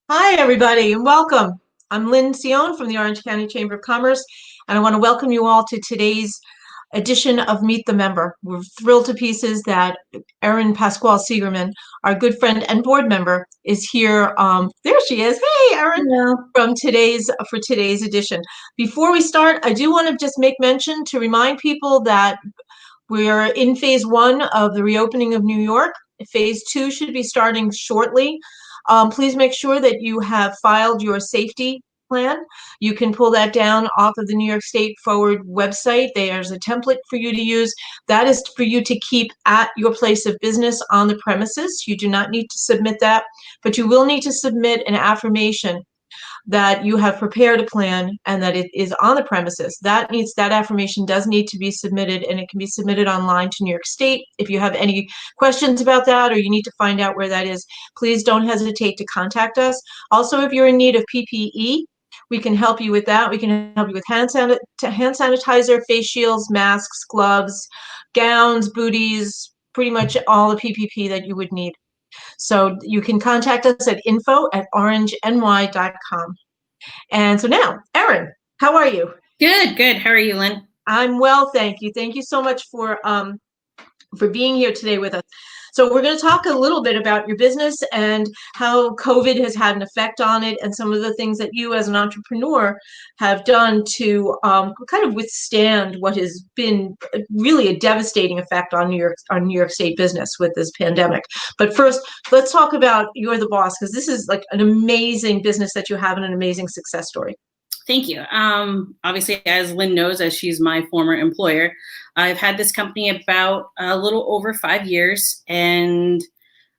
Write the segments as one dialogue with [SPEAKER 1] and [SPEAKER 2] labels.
[SPEAKER 1] Hi, everybody, and welcome. I'm Lynn Sion from the Orange County Chamber of Commerce, and I want to welcome you all to today's edition of Meet the Member. We're thrilled to pieces that Erin Pasquale Siegerman, our good friend and board member, is here. There she is. Hey, Erin,
[SPEAKER 2] Hello.
[SPEAKER 1] for today's edition. Before we start, I do want to just make mention to remind people that we're in phase one of the reopening of New York. Phase two should be starting shortly. Please make sure that you have filed your safety plan. You can pull that down off of the New York State Forward website. There's a template for you to use. That is for you to keep at your place of business on the premises. You do not need to submit that, but you will need to submit an affirmation that you have prepared a plan and that it is on the premises. That affirmation does need to be submitted, and it can be submitted online to New York State. If you have any questions about that or you need to find out where that is, please don't hesitate to contact us. Also, if you're in need of PPE, we can help you with that. We can help you with hand sanitizer, face shields, masks, gloves, gowns, booties, pretty much all the PPP that you would need. So you can contact us at info@orangeny.com. And so now, Erin, how are you?
[SPEAKER 2] Good, good. How are you, Lynn?
[SPEAKER 1] I'm well, thank you. Thank you so much for being here today with us. So we're going to talk a little bit about your business and how COVID has had an effect on it, and some of the things that you as an entrepreneur have done to kind of withstand what has been really a devastating effect on New York State business with this pandemic. But first, let's talk about You're the Boss, because this is like an amazing business that you have and an amazing success story.
[SPEAKER 2] Thank you. Obviously, as Lynn knows, as she's my former employer, I've had this company about a little over 5 years and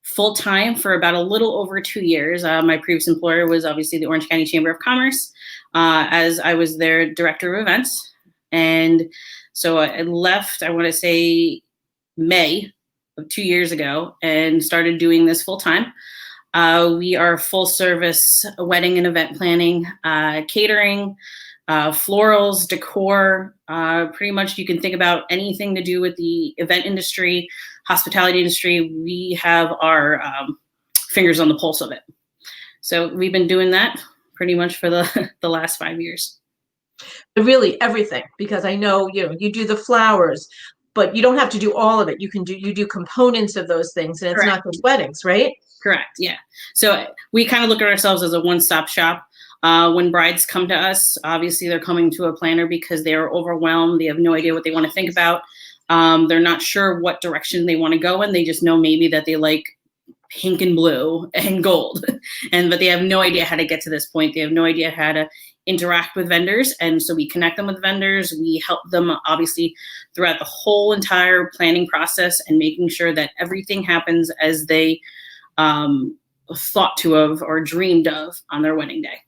[SPEAKER 2] full time for about a little over 2 years. My previous employer was obviously the Orange County Chamber of Commerce, as I was their director of events. And so I left, I want to say May of 2 years ago, and started doing this full time. We are full service wedding and event planning, catering, florals, decor. Pretty much you can think about anything to do with the event industry, hospitality industry. We have our fingers on the pulse of it. So we've been doing that pretty much for the last 5 years.
[SPEAKER 1] Really everything, because I know you do the flowers, but you don't have to do all of it. You do components of those things, and it's
[SPEAKER 2] Correct.
[SPEAKER 1] not just weddings, right?
[SPEAKER 2] Correct. Yeah. So we kind of look at ourselves as a one-stop shop. When brides come to us, obviously they're coming to a planner because they are overwhelmed. They have no idea what they want to think about. They're not sure what direction they want to go in. They just know maybe that they like pink and blue and gold, but they have no idea how to get to this point. They have no idea how to interact with vendors. And so we connect them with vendors. We help them obviously throughout the whole entire planning process and making sure that everything happens as they thought to of or dreamed of on their wedding day.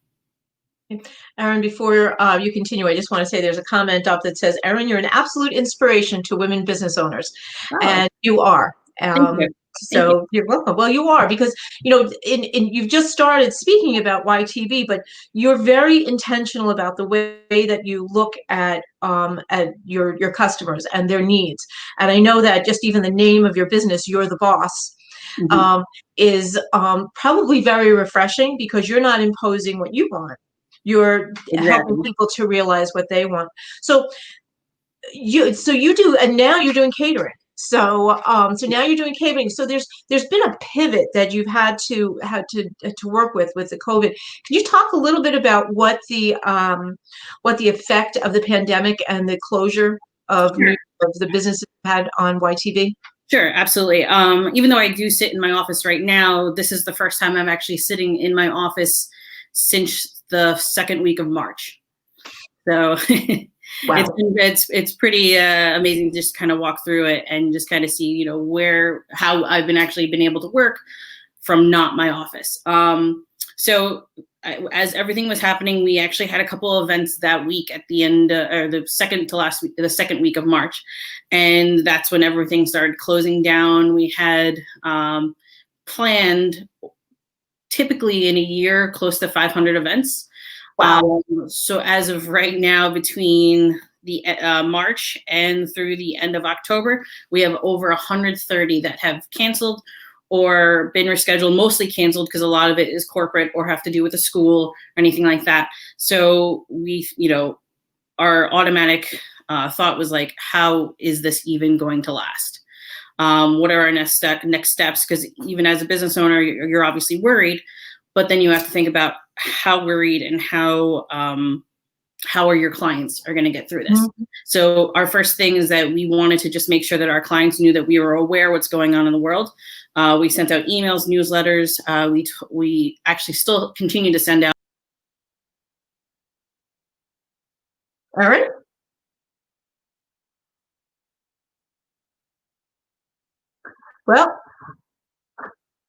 [SPEAKER 1] Erin, before you continue, I just want to say there's a comment up that says, Erin, you're an absolute inspiration to women business owners.
[SPEAKER 2] Oh,
[SPEAKER 1] and you are.
[SPEAKER 2] thank you. Thank you.
[SPEAKER 1] So you're welcome. Well, you are, because you've just started speaking about YTV, but you're very intentional about the way that you look at your customers and their needs. And I know that just even the name of your business, You're the Boss,
[SPEAKER 2] Mm-hmm.
[SPEAKER 1] is probably very refreshing, because you're not imposing what you want. You're helping
[SPEAKER 2] Exactly.
[SPEAKER 1] people to realize what they want. So you do, and now you're doing catering. So now you're doing catering. So there's been a pivot that you've had to work with the COVID. Can you talk a little bit about what the effect of the pandemic and the closure of
[SPEAKER 2] Sure.
[SPEAKER 1] of the businesses had on YTV?
[SPEAKER 2] Sure, absolutely. Even though I do sit in my office right now, this is the first time I'm actually sitting in my office since the second week of March. So
[SPEAKER 1] Wow.
[SPEAKER 2] it's pretty amazing to just kind of walk through it and just kind of see, how I've been able to work from not my office. So as everything was happening, we actually had a couple of events that week at the end, or the second to last week, the second week of March. And that's when everything started closing down. We had planned typically in a year, close to 500 events.
[SPEAKER 1] Wow.
[SPEAKER 2] So as of right now, between the March and through the end of October, we have over 130 that have canceled or been rescheduled, mostly canceled because a lot of it is corporate or have to do with the school or anything like that. So we, our automatic thought was like, how is this even going to last? What are our next steps? Because even as a business owner, you're obviously worried, but then you have to think about how worried and how are your clients are going to get through this. Mm-hmm. So our first thing is that we wanted to just make sure that our clients knew that we were aware what's going on in the world. We sent out emails, newsletters. We actually still continue to send out.
[SPEAKER 1] All right. Well,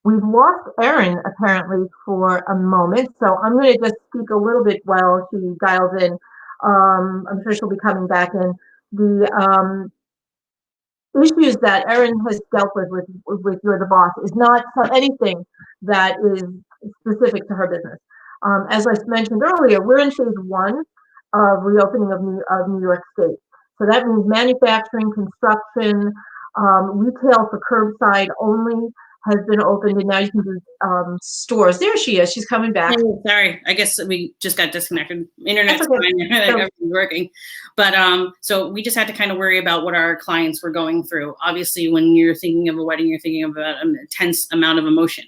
[SPEAKER 1] we've lost Erin apparently for a moment, so I'm going to just speak a little bit while she dials in. I'm sure she'll be coming back in. The issues that Erin has dealt with You're the Boss is not anything that is specific to her business. As I mentioned earlier, we're in phase 1 of reopening of New York State. So that means manufacturing, construction, retail for curbside only has been opened, and now you can do stores. There she is. She's coming back.
[SPEAKER 2] Oh, sorry, I guess we just got disconnected. Internet's fine. Everything's working. But so we just had to kind of worry about what our clients were going through. Obviously, when you're thinking of a wedding, you're thinking about an intense amount of emotion.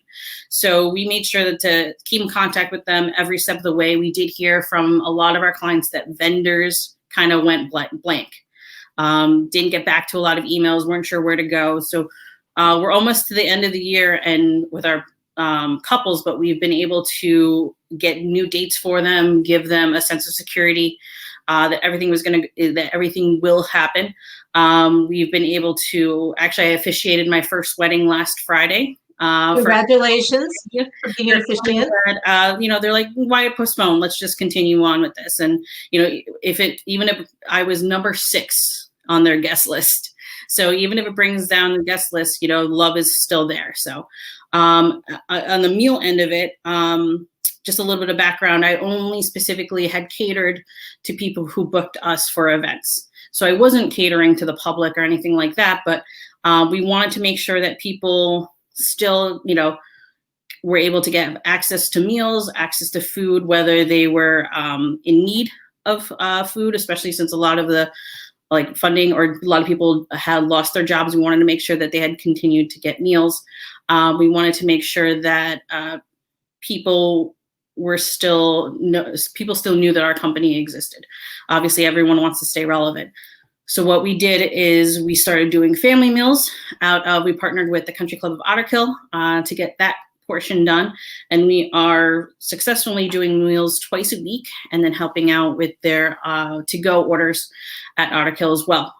[SPEAKER 2] So we made sure that to keep in contact with them every step of the way. We did hear from a lot of our clients that vendors kind of went blank. Didn't get back to a lot of emails, weren't sure where to go. So we're almost to the end of the year and with our couples, but we've been able to get new dates for them, give them a sense of security that everything will happen. We've been able to, actually, I officiated my first wedding last Friday.
[SPEAKER 1] Congratulations for being an officiant.
[SPEAKER 2] They're like, why postpone? Let's just continue on with this. And, even if I was number 6 on their guest list. So even if it brings down the guest list, love is still there. So on the meal end of it, just a little bit of background, I only specifically had catered to people who booked us for events. So I wasn't catering to the public or anything like that, but we wanted to make sure that people still, were able to get access to meals, access to food, whether they were in need of food, especially since a lot of the funding, or a lot of people had lost their jobs. We wanted to make sure that they had continued to get meals. We wanted to make sure that people still knew that our company existed. Obviously, everyone wants to stay relevant. So what we did is we started doing family meals we partnered with the Country Club of Otter Kill to get that portion done. And we are successfully doing meals twice a week and then helping out with their to-go orders at Otter Kill as well.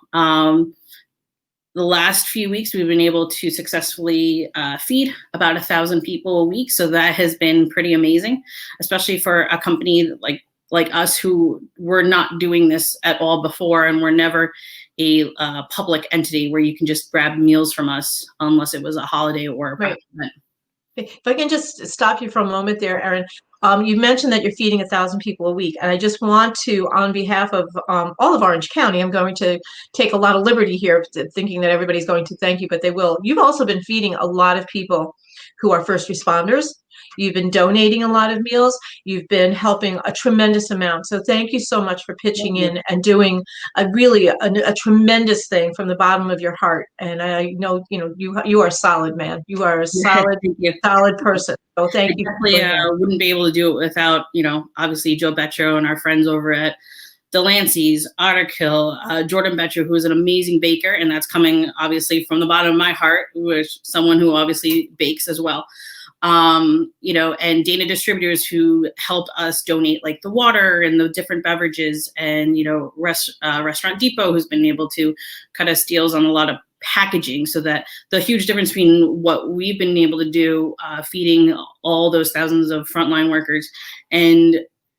[SPEAKER 2] The last few weeks, we've been able to successfully feed about 1,000 people a week. So that has been pretty amazing, especially for a company like us who were not doing this at all before, and we're never a public entity where you can just grab meals from us unless it was a holiday or a private event.
[SPEAKER 1] If I can just stop you for a moment there, Erin. You mentioned that you're feeding 1,000 people a week, and I just want to, on behalf of all of Orange County, I'm going to take a lot of liberty here thinking that everybody's going to thank you, but they will. You've also been feeding a lot of people who are first responders. You've been donating a lot of meals. You've been helping a tremendous amount. So thank you so much for pitching in and doing a tremendous thing from the bottom of your heart. And I know, you are solid, man. You are a solid, solid person. So thank you.
[SPEAKER 2] Definitely wouldn't be able to do it without, obviously Joe Betcho and our friends over at Delancey's, Otter Kill, Jordan Betcho, who is an amazing baker, and that's coming obviously from the bottom of my heart, with someone who obviously bakes as well. And Dana Distributors, who helped us donate the water and the different beverages, and Restaurant Depot, who's been able to cut us deals on a lot of packaging, so that the huge difference between what we've been able to do feeding all those thousands of frontline workers and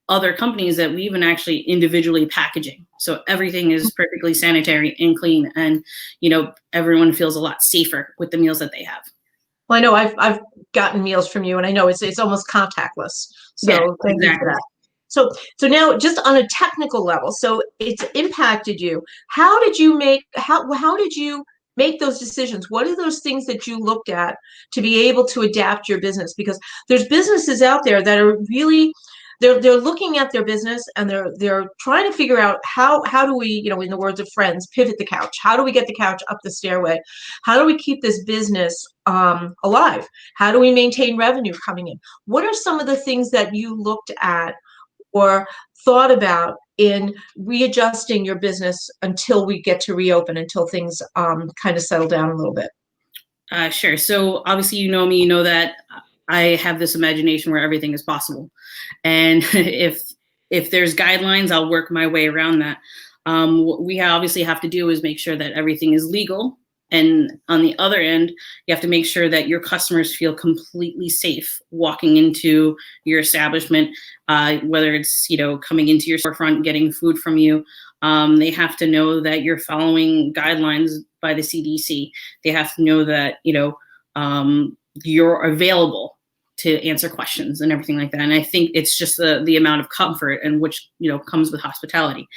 [SPEAKER 2] other companies that we even actually individually packaging. So everything is perfectly sanitary and clean, and everyone feels a lot safer with the meals that they have.
[SPEAKER 1] Well, I know I've gotten meals from you, and I know it's almost contactless. So thank you for that. So now, just on a technical level, so it's impacted you. How did you make make those decisions? What are those things that you looked at to be able to adapt your business? Because there's businesses out there that are really, they're looking at their business and they're trying to figure out how do we, in the words of Friends, pivot the couch? How do we get the couch up the stairway? How do we keep this business alive? How do we maintain revenue coming in? What are some of the things that you looked at or thought about in readjusting your business until we get to reopen, until things kind of settle down a little bit?
[SPEAKER 2] Sure. So obviously, you know me, you know that I have this imagination where everything is possible. And if there's guidelines, I'll work my way around that. What we obviously have to do is make sure that everything is legal. And on the other end, you have to make sure that your customers feel completely safe walking into your establishment, whether it's, coming into your storefront, getting food from you. They have to know that you're following guidelines by the CDC. They have to know that, you're available to answer questions and everything like that. And I think it's just the amount of comfort and which, comes with hospitality.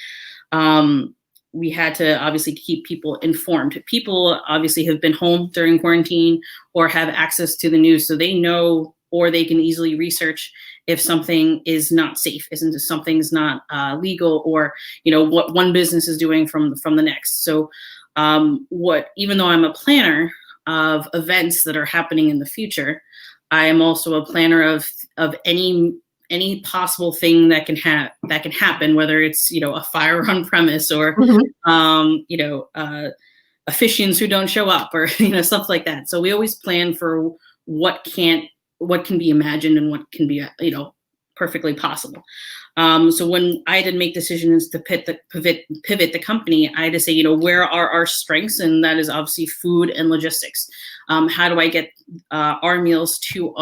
[SPEAKER 2] We had to obviously keep people informed. People obviously have been home during quarantine or have access to the news, so they know, or they can easily research if something is not safe, isn't something's not legal, or what one business is doing from the next. So even though I'm a planner of events that are happening in the future, I am also a planner of any possible thing that can happen, whether it's a fire on premise or officiants who don't show up or stuff like that. So we always plan for what can be imagined and what can be perfectly possible. So when I had to make decisions to pivot the company, I had to say, where are our strengths? And that is obviously food and logistics. How do I get our meals to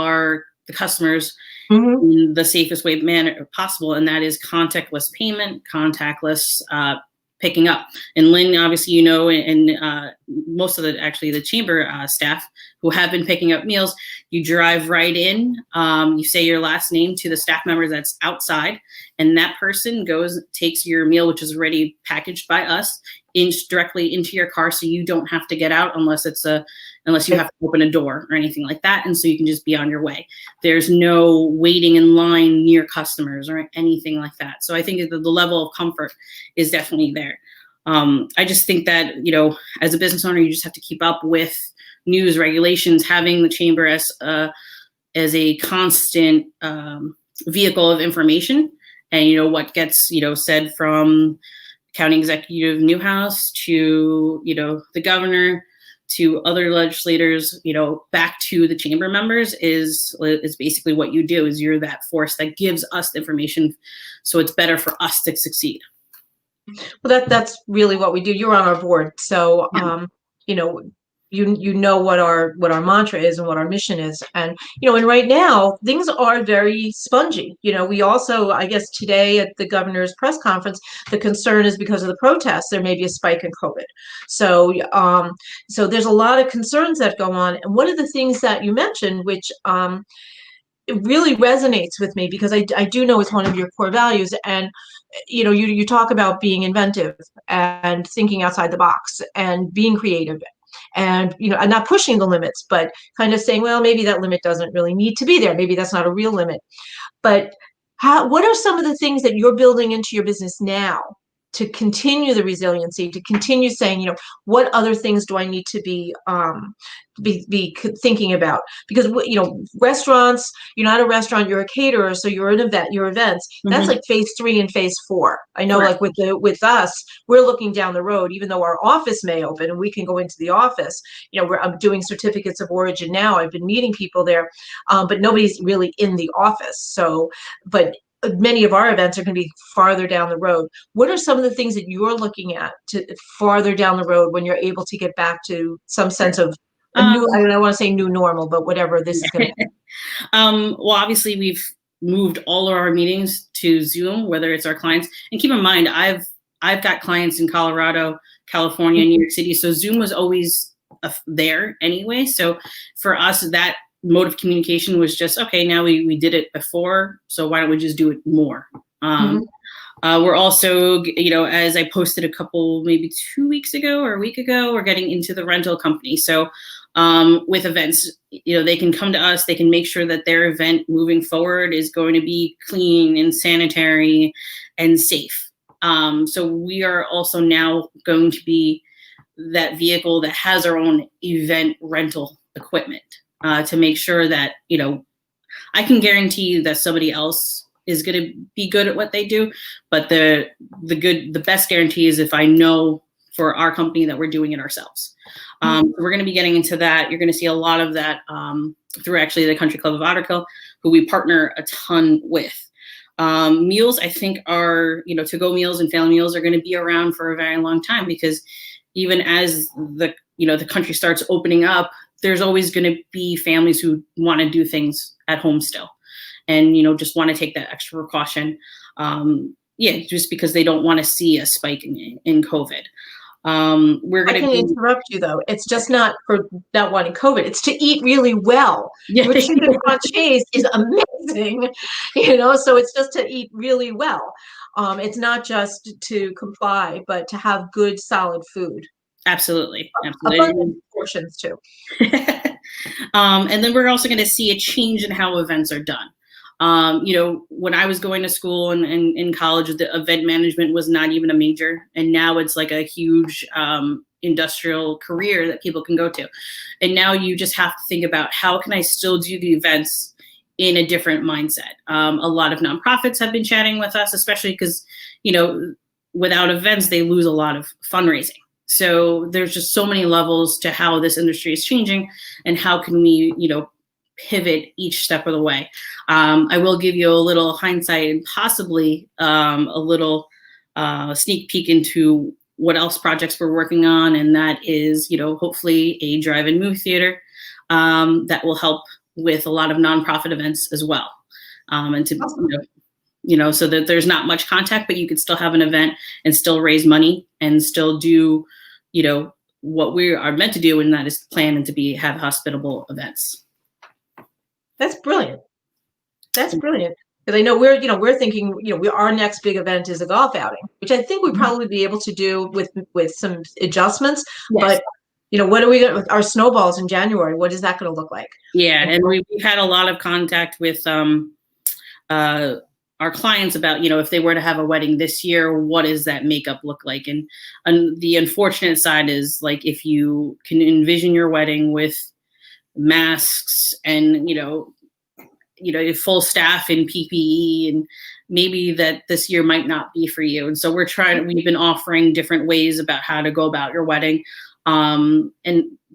[SPEAKER 2] the customers in the safest way manner possible? And that is contactless payment, contactless picking up. And Lynn, obviously, and most of the chamber staff who have been picking up meals, you drive right in, you say your last name to the staff member that's outside, and that person takes your meal, which is already packaged by us, directly into your car, so you don't have to get out unless you have to open a door or anything like that. And so you can just be on your way. There's no waiting in line near customers or anything like that. So I think that the level of comfort is definitely there. I just think that, as a business owner, you just have to keep up with news regulations, having the chamber as a constant vehicle of information, and what gets said from County Executive Newhouse to the governor to other legislators, back to the chamber members is basically what you do. Is you're that force that gives us the information, so it's better for us to succeed.
[SPEAKER 1] Well, that's really what we do. You're on our board, so you know what our mantra is and what our mission is. And and right now things are very spongy. We also, I guess today at the governor's press conference, the concern is because of the protests there may be a spike in COVID. So so there's a lot of concerns that go on. And one of the things that you mentioned, which it really resonates with me, because I do know it's one of your core values. And you talk about being inventive and thinking outside the box and being creative, and and not pushing the limits, but kind of saying, well, maybe that limit doesn't really need to be there, maybe that's not a real limit. But what are some of the things that you're building into your business now to continue the resiliency, to continue saying, what other things do I need to be thinking about? Because restaurants, you're not a restaurant, you're a caterer, so you're an event, your events. That's like phase 3 and phase 4. I know,
[SPEAKER 2] Correct.
[SPEAKER 1] like with us, we're looking down the road. Even though our office may open and we can go into the office, I'm doing certificates of origin now. I've been meeting people there, but nobody's really in the office. So, but many of our events are going to be farther down the road. What are some of the things that you're looking at to farther down the road when you're able to get back to some sense of a new, I don't want to say new normal, but whatever this is going to be?
[SPEAKER 2] Well, obviously we've moved all of our meetings to Zoom, whether it's our clients. And keep in mind, I've got clients in Colorado, California, New York City. So Zoom was always there anyway. So for us, that mode of communication was just, okay, now we did it before, so why don't we just do it more? We're also, as I posted a couple, maybe 2 weeks ago or a week ago, we're getting into the rental company. So with events, they can come to us, they can make sure that their event moving forward is going to be clean and sanitary and safe. So we are also now going to be that vehicle that has our own event rental equipment to make sure that, I can guarantee you that somebody else is going to be good at what they do. But the best guarantee is if I know for our company that we're doing it ourselves. We're going to be getting into that. You're going to see a lot of that through actually the Country Club of Otter Tail, who we partner a ton with. Meals, I think, are, to-go meals and family meals are going to be around for a very long time, because even as the country starts opening up, there's always going to be families who want to do things at home still, and just want to take that extra precaution. Just because they don't want to see a spike in COVID.
[SPEAKER 1] I can interrupt you though. It's just not for not wanting COVID. It's to eat really well.
[SPEAKER 2] Yeah.
[SPEAKER 1] Your chicken franchise is amazing, so it's just to eat really well. It's not just to comply, but to have good, solid food.
[SPEAKER 2] Absolutely.
[SPEAKER 1] Abundant portions too.
[SPEAKER 2] And then we're also going to see a change in how events are done. When I was going to school and in college, the event management was not even a major. And now it's like a huge industrial career that people can go to. And now you just have to think about, how can I still do the events in a different mindset? A lot of nonprofits have been chatting with us, especially because, without events, they lose a lot of fundraising. So there's just so many levels to how this industry is changing, and how can we, pivot each step of the way. I will give you a little hindsight and possibly a little sneak peek into what else projects we're working on. And that is, hopefully a drive-in movie theater that will help with a lot of nonprofit events as well. And to, awesome. So that there's not much contact, but you could still have an event and still raise money and still do, what we are meant to do, and that is plan and to have hospitable events.
[SPEAKER 1] That's brilliant. That's brilliant. Because I know we're thinking, our next big event is a golf outing, which I think we'd probably be able to do with some adjustments. Yes. But what are we going with our snowballs in January? What is that going to look like?
[SPEAKER 2] Yeah, and we've had a lot of contact with our clients about, if they were to have a wedding this year, what does that makeup look like? And the unfortunate side is, like, if you can envision your wedding with masks and, full staff in PPE, and maybe that this year might not be for you. And so we've been offering different ways about how to go about your wedding. And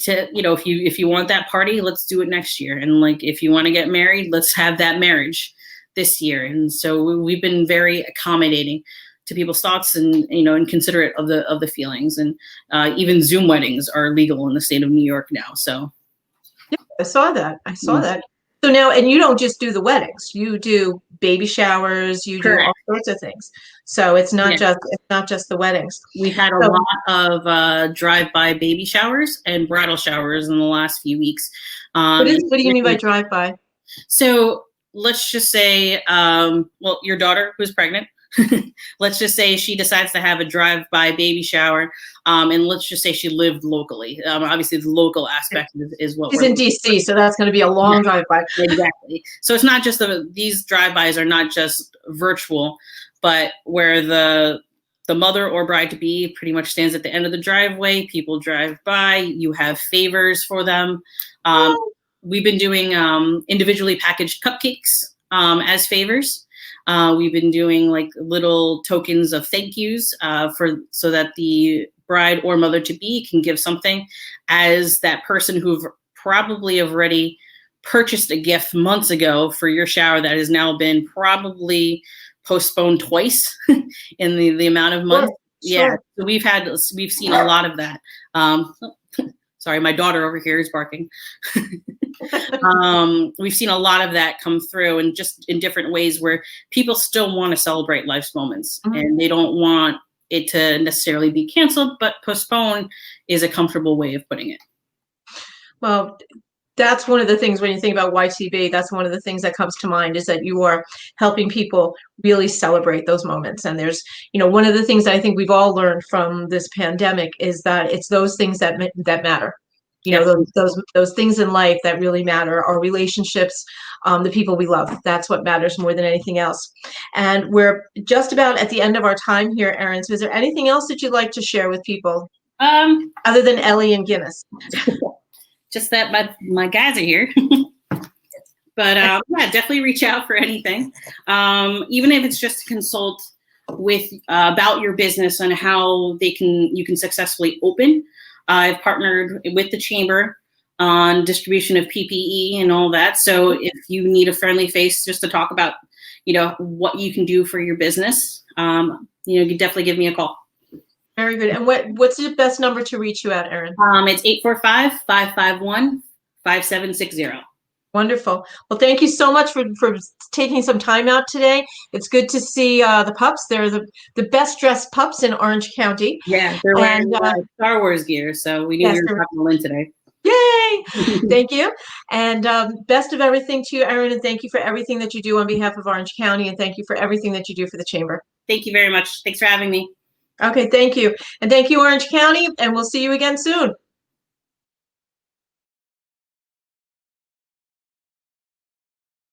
[SPEAKER 2] to, if you want that party, let's do it next year. And like, if you want to get married, let's have that marriage this year. And so we've been very accommodating to people's thoughts, and and considerate of the feelings. And even Zoom weddings are legal in the state of New York now. So
[SPEAKER 1] yeah, I saw that. That. So now, and you don't just do the weddings; you do baby showers. You Correct. Do all sorts of things. So it's not just the weddings.
[SPEAKER 2] We've had a lot of drive-by baby showers and bridal showers in the last few weeks.
[SPEAKER 1] What do you mean by drive-by?
[SPEAKER 2] So let's just say, your daughter who's pregnant, let's just say she decides to have a drive-by baby shower, and let's just say she lived locally. Obviously, the local aspect is what
[SPEAKER 1] she's in DC, so that's going to be a long drive-by.
[SPEAKER 2] Exactly. So it's not just these drive-bys are not just virtual, but where the mother or bride-to-be pretty much stands at the end of the driveway. People drive by. You have favors for them. We've been doing individually packaged cupcakes as favors. We've been doing like little tokens of thank yous so that the bride or mother-to-be can give something, as that person who've probably already purchased a gift months ago for your shower that has now been probably postponed twice in the amount of months. Sure. Yeah, so we've seen a lot of that. Sorry, my daughter over here is barking. We've seen a lot of that come through, and just in different ways where people still want to celebrate life's moments, mm-hmm. and they don't want it to necessarily be canceled, but postpone is a comfortable way of putting it.
[SPEAKER 1] Well, That's one of the things when you think about YTB, that's one of the things that comes to mind is that you are helping people really celebrate those moments. And there's, one of the things that I think we've all learned from this pandemic is that it's those things that matter.
[SPEAKER 2] Yes.
[SPEAKER 1] Those things in life that really matter, our relationships, the people we love. That's what matters more than anything else. And we're just about at the end of our time here, Erin. So is there anything else that you'd like to share with people other than Ellie and Guinness?
[SPEAKER 2] Just that my guys are here. But yeah, definitely reach out for anything. Even if it's just to consult with about your business and how you can successfully open. I've partnered with the chamber on distribution of PPE and all that. So if you need a friendly face just to talk about, what you can do for your business, you can definitely give me a call.
[SPEAKER 1] Very good. And what's the best number to reach you at, Erin?
[SPEAKER 2] It's 845-551-5760.
[SPEAKER 1] Wonderful. Well, thank you so much for taking some time out today. It's good to see the pups. They're the best dressed pups in Orange County.
[SPEAKER 2] Yeah, they're wearing Star Wars gear, so we knew we were talking to Lynn today.
[SPEAKER 1] Yay! Thank you. And best of everything to you, Erin, and thank you for everything that you do on behalf of Orange County, and thank you for everything that you do for the Chamber.
[SPEAKER 2] Thank you very much. Thanks for having me.
[SPEAKER 1] Okay, thank you. And thank you, Orange County, and we'll see you again soon.